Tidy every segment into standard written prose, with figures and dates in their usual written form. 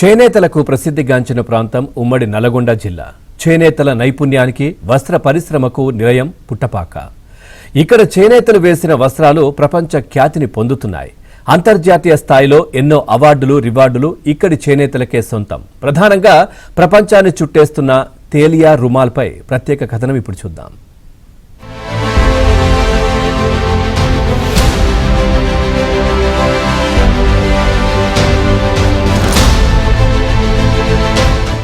చేనేతలకు ప్రసిద్ధిగాంచిన ప్రాంతం ఉమ్మడి నల్గొండ జిల్లా. చేనేతల నైపుణ్యానికి వస్త్ర పరిశ్రమకు నిలయం పుట్టపాక. ఇక్కడ చేనేతలు వేసిన వస్త్రాలు ప్రపంచ ఖ్యాతిని పొందుతున్నాయి. అంతర్జాతీయ స్థాయిలో ఎన్నో అవార్డులు రివార్డులు ఇక్కడి చేనేతలకే సొంతం. ప్రధానంగా ప్రపంచాన్ని చుట్టేస్తున్న తేలియా రుమాల్పై ప్రత్యేక కథనం ఇప్పుడు చూద్దాం.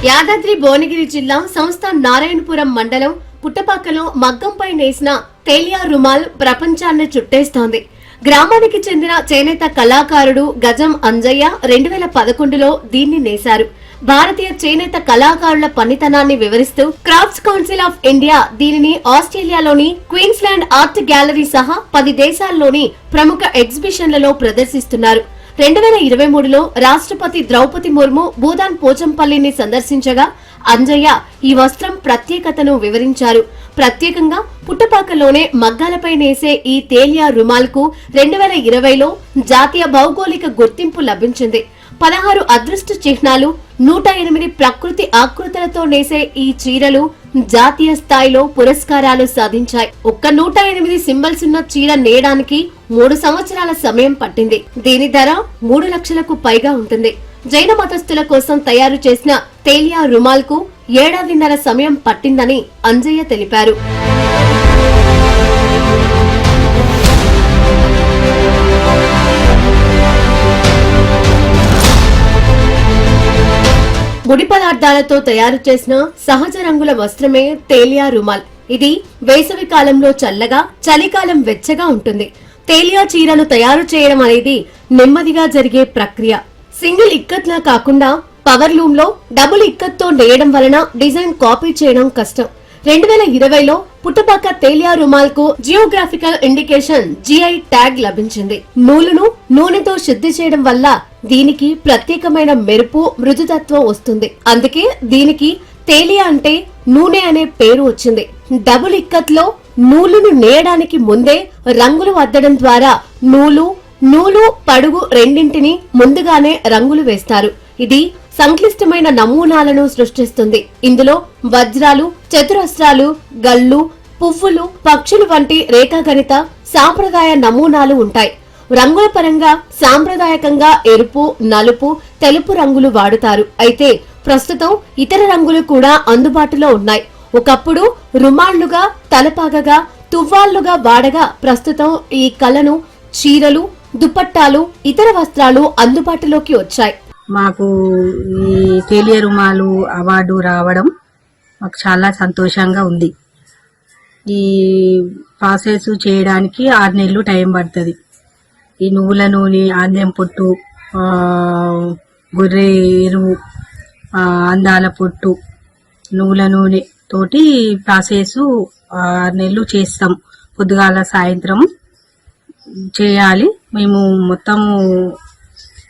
యాదాద్రి భువనగిరి జిల్లా సంస్థ నారాయణపురం మండలం పుట్టపాకలో మగ్గంపై నేసిన తేలియా రుమాల్ ప్రపంచాన్ని చుట్టేస్తోంది. గ్రామానికి చెందిన చేనేత కళాకారుడు గజం అంజయ్య 2011లో దీన్ని నేశారు. భారతీయ చేనేత కళాకారుల పనితనాన్ని వివరిస్తూ క్రాఫ్ట్స్ కౌన్సిల్ ఆఫ్ ఇండియా దీనిని ఆస్ట్రేలియాలోని క్వీన్స్లాండ్ ఆర్ట్ గ్యాలరీ సహా 10 దేశాల్లోని ప్రముఖ ఎగ్జిబిషన్లలో ప్రదర్శిస్తున్నారు. 2023లో రాష్ట్రపతి ద్రౌపది ముర్ము భూదాన్ పోచంపల్లిని సందర్శించగా అంజయ్య ఈ వస్త్రం ప్రత్యేకతను వివరించారు. ప్రత్యేకంగా పుట్టపాకలోనే మగ్గాలపై నేసే ఈ తేలియా రుమాల్ కు 2020లో జాతీయ భౌగోళిక గుర్తింపు లభించింది. 16 అదృష్ట చిహ్నాలు, 108 ప్రకృతి ఆకృతులతో నేసే ఈ చీరలు జాతీయ స్థాయిలో పురస్కారాలు సాధించాయి. ఒక్క 108 సింబల్స్ ఉన్న చీర నేయడానికి 3 సంవత్సరాల సమయం పట్టింది. దీని ధర 3 లక్షలకు పైగా ఉంటుంది. జైన మతస్థుల కోసం తయారు చేసిన తేలియా రుమాల్ కు 1.5 ఏళ్ల సమయం పట్టిందని అంజయ్య తెలిపారు. ముడి పదార్థాలతో తయారు చేసిన సహజ రంగుల వస్త్రమే తేలియా రుమాల్. ఇది వేసవి కాలంలో చల్లగా, చలికాలం వెచ్చగా ఉంటుంది. తేలియా చీరను తయారు చేయడం అనేది నెమ్మదిగా జరిగే ప్రక్రియ. సింగిల్ ఇక్కత్లా కాకుండా పవర్ లూమ్ లో డబుల్ ఇక్కత్తో నేయడం వలన డిజైన్ కాపీ చేయడం కష్టం. 2020లో పుట్టపాక తేలియా రుమాల్ కు జియోగ్రాఫికల్ ఇండికేషన్ GI ట్యాగ్ లభించింది. నూలును నూనెతో శుద్ధి చేయడం వల్ల దీనికి ప్రత్యేకమైన మెరుపు, మృదుతత్వం వస్తుంది. అందుకే దీనికి తేలియా అంటే నూనె అనే పేరు వచ్చింది. డబుల్ ఇక్కత్ లో నూలును నేయడానికి ముందే రంగులు అద్దడం ద్వారా నూలు పడుగు రెండింటిని ముందుగానే రంగులు వేస్తారు. ఇది సంక్లిష్టమైన నమూనాలను సృష్టిస్తుంది. ఇందులో వజ్రాలు, చతురస్రాలు, గళ్ళు, పువ్వులు, పక్షులు వంటి రేఖాగణిత సాంప్రదాయ నమూనాలు ఉంటాయి. రంగుల పరంగా సాంప్రదాయకంగా ఎరుపు, నలుపు, తెలుపు రంగులు వాడుతారు. అయితే ప్రస్తుతం ఇతర రంగులు కూడా అందుబాటులో ఉన్నాయి. ఒకప్పుడు రుమాళ్లుగా, తలపాగగా, తువ్వాళ్లుగా వాడగా ప్రస్తుతం ఈ కళను చీరలు, దుపట్టాలు, ఇతర వస్త్రాలు అందుబాటులోకి వచ్చాయి. మాకు ఈ తేలియా రుమాలు అవార్డు రావడం మాకు చాలా సంతోషంగా ఉంది. ఈ ప్రాసెస్ చేయడానికి 6 నెలలు టైం పడుతుంది. ఈ నువ్వుల నూనె, ఆంద్యం పొట్టు, గొర్రె ఎరువు, అందాల పొట్టు, నువ్వుల నూనె తోటి ప్రాసెస్ 6 నెలలు చేస్తాం. పొద్దుగాల సాయంత్రం చేయాలి. మేము మొత్తము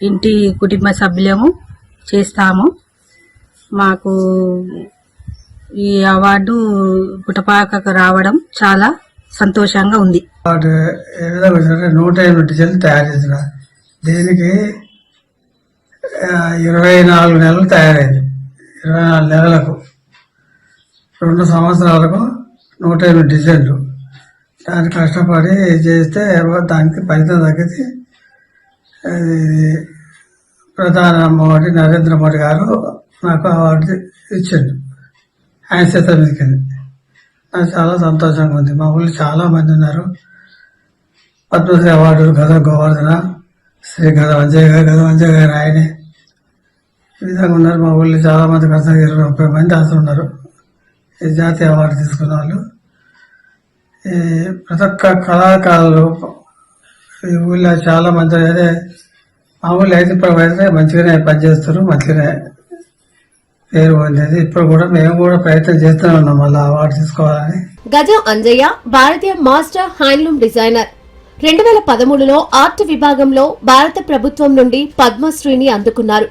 ఇంటి కుటుంబ సభ్యులము చేస్తాము. మాకు ఈ అవార్డు పుట్టపాకకు రావడం చాలా సంతోషంగా ఉంది. ఏ విధంగా 108 డిజైన్లు తయారు చేసిన దీనికి 24 నెలలు తయారైంది. 24 నెలలకు 2 సంవత్సరాలకు 108 డిజైన్లు. దాన్ని కష్టపడి చేస్తే దానికి ఫలితం తగ్గితే ప్రధాన మోడీ నరేంద్ర మోడీ గారు నాకు అవార్డు ఇచ్చిండు. ఆయన చేత మీదకెళ్ళి నాకు చాలా సంతోషంగా ఉంది. మా ఊళ్ళో చాలా మంది ఉన్నారు. పద్మశ్రీ అవార్డు గద గోవర్ధన, శ్రీ గద అంజయ్య గారు ఆయనే ఈ విధంగా ఉన్నారు. మా ఊళ్ళో చాలా మంది 20-30 మంది అసలు ఉన్నారు ఈ జాతీయ అవార్డు తీసుకున్న వాళ్ళు. ఈ ప్రతి ఒక్క కళాకారులు ఈ ఊళ్ళో చాలా మంది అదే మా ఊళ్ళో అయితే మంచిగానే పనిచేస్తారు, మంచిగానే పేరు పొందేది. ఇప్పుడు కూడా మేము కూడా ప్రయత్నం చేస్తూనే ఉన్నాం మళ్ళీ అవార్డు తీసుకోవాలని. గజం అంజయ్య భారతీయ మాస్టర్ హ్యాండ్లూమ్ డిజైనర్. 2013లో ఆర్ట్ విభాగంలో భారత ప్రభుత్వం నుండి పద్మశ్రీని అందుకున్నారు.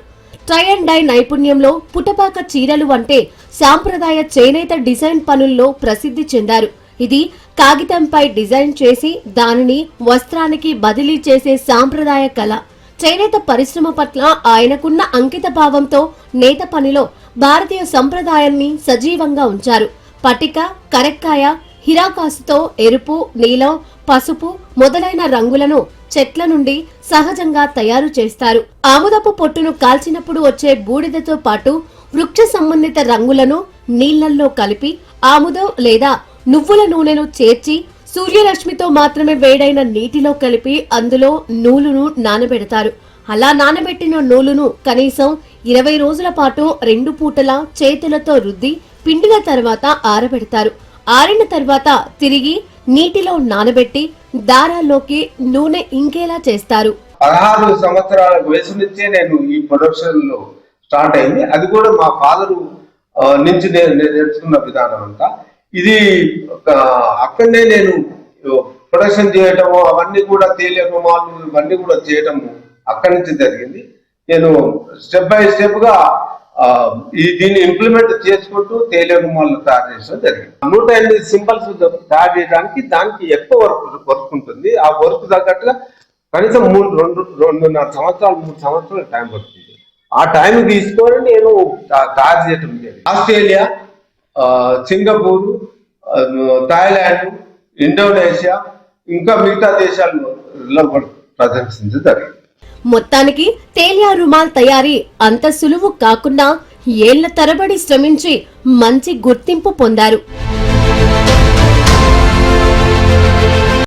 ట్రై అండ్ డై నైపుణ్యంలో పుట్టపాక చీరలు అంటే సాంప్రదాయ చేనేత డిజైన్ పనుల్లో ప్రసిద్ధి చెందారు. ఇది కాగితంపై డిజైన్ చేసి దానిని వస్త్రానికి బదిలీ చేసే సాంప్రదాయ కళ. చేనేత పరిశ్రమ పట్ల ఆయనకున్న అంకిత భావంతో నేత పనిలో భారతీయ సంప్రదాయాన్ని సజీవంగా ఉంచారు. పటిక, కరెక్కాయ, హిరాకాసుతో ఎరుపు, నీలం, పసుపు మొదలైన రంగులను చెట్ల నుండి సహజంగా తయారు చేస్తారు. ఆముదపు పొట్టును కాల్చినప్పుడు వచ్చే బూడిదతో పాటు వృక్ష సంబంధిత రంగులను నీళ్లల్లో కలిపి ఆముదం లేదా నువ్వుల నూనెను చేర్చి సూర్యరశ్మితో మాత్రమే వేడైన నీటిలో కలిపి అందులో నూలును నానబెడతారు. అలా నానబెట్టిన నూలును కనీసం 20 రోజుల పాటు 2 పూటలా చేతులతో రుద్ది పిండిన తర్వాత ఆరబెడతారు. ఆరిన తర్వాత తిరిగి నీటిలో నానబెట్టి దారాల్లోకి నూనె ఇంకేలా చేస్తారు. 16 సంవత్సరాల వయసు నుంచే నేను ఈ ప్రొడక్షన్ లో స్టార్ట్ అయింది. అది కూడా మా ఫాదరు నుంచి నేను నేర్చుకున్న విధానం అంతా. ఇది అక్కడనే నేను ప్రొడక్షన్ చేయటము, అవన్నీ కూడా తేలియ రుమాలు ఇవన్నీ కూడా చేయటము అక్కడి నుంచి జరిగింది. నేను స్టెప్ బై స్టెప్ గా దీన్ని ఇంప్లిమెంట్ చేసుకుంటూ తేలియ రుమాలు తయారు చేయడం జరిగింది. 108 సింబల్స్ తయారు చేయడానికి దానికి ఎక్కువ వర్క్ ఉంటుంది. ఆ వర్క్ తగ్గట్టుగా కనీసం 2.5 సంవత్సరాలు 3 సంవత్సరాలు టైం పడుతుంది. ఆ టైం తీసుకొని నేను తయారు చేయటం జరిగింది. ఆస్ట్రేలియా, సింగపూర్, థాయిలాండ్, ఇండోనేషియా ఇంకా మిగతా దేశాల్లో ప్రదర్శించడం జరిగింది. మొత్తానికి తేలియా రుమాల్ తయారీ అంత సులువు కాకుండా ఏళ్ల తరబడి శ్రమించి మంచి గుర్తింపు పొందారు.